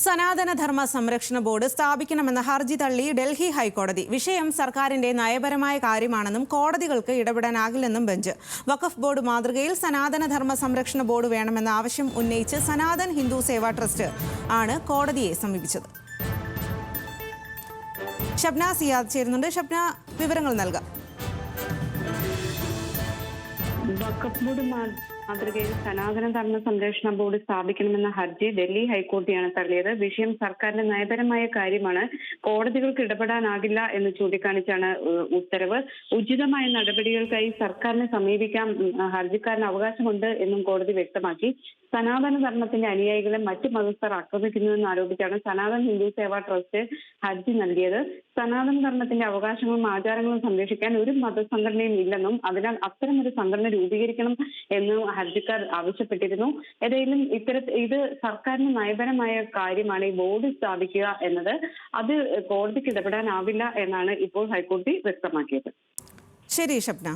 സനാതന ധർമ്മ സംരക്ഷണ ബോർഡ് സ്ഥാപിക്കണമെന്ന ഹർജി തള്ളി ഡൽഹി ഹൈക്കോടതി. വിഷയം സർക്കാരിന്റെ നയപരമായ കാര്യമാണെന്നും കോടതികൾക്ക് ഇടപെടാനാകില്ലെന്നും ബെഞ്ച്. വഖഫ് ബോർഡ് മാതൃകയിൽ സനാതന ധർമ്മ സംരക്ഷണ ബോർഡ് വേണമെന്ന ആവശ്യം ഉന്നയിച്ച് സനാതൻ ഹിന്ദു സേവാ ട്രസ്റ്റ് ആണ് കോടതിയെ സമീപിച്ചത്. ഷബ്ന സിയാദ് ചേരുന്നുണ്ട്. ഷബ്ന, വിവരങ്ങൾ നൽകാം. വഖഫ് ബോർഡ് മാതൃകയിൽ സനാതന ധർമ്മ സംരക്ഷണ ബോർഡ് സ്ഥാപിക്കണമെന്ന ഹർജി ഡൽഹി ഹൈക്കോടതിയാണ് തള്ളിയത്. വിഷയം സർക്കാരിന്റെ നയപരമായ കാര്യമാണ്, കോടതികൾക്ക് ഇടപെടാനാകില്ല എന്ന് ചൂണ്ടിക്കാണിച്ചാണ് ഉത്തരവ്. ഉചിതമായ നടപടികൾക്കായി സർക്കാരിനെ സമീപിക്കാൻ ഹർജിക്കാരന് അവകാശമുണ്ട് എന്നും കോടതി വ്യക്തമാക്കി. സനാതന ധർമ്മത്തിന്റെ അനുയായികളെ മറ്റു മതസ്ഥർ ആക്രമിക്കുന്നുവെന്ന് ആരോപിച്ചാണ് സനാതൻ ഹിന്ദു സേവാ ട്രസ്റ്റ് ഹർജി നൽകിയത്. സനാതന ധർമ്മത്തിന്റെ അവകാശങ്ങളും ആചാരങ്ങളും സംരക്ഷിക്കാൻ ഒരു മതസംഘടനയും ഇല്ലെന്നും അതിനാൽ അത്തരമൊരു സംഘടന രൂപീകരിക്കണം എന്നും ഹർജിക്കാർ ആവശ്യപ്പെട്ടിരുന്നു. ഏതായാലും ഇത് സർക്കാരിന് നയപരമായ കാര്യമാണ് ഈ ബോർഡ് സ്ഥാപിക്കുക എന്നത്. അത് കോടതിക്ക് ഇടപെടാനാവില്ല എന്നാണ് ഇപ്പോൾ ഹൈക്കോടതി വ്യക്തമാക്കിയത്. ശരി ഷബ്ന.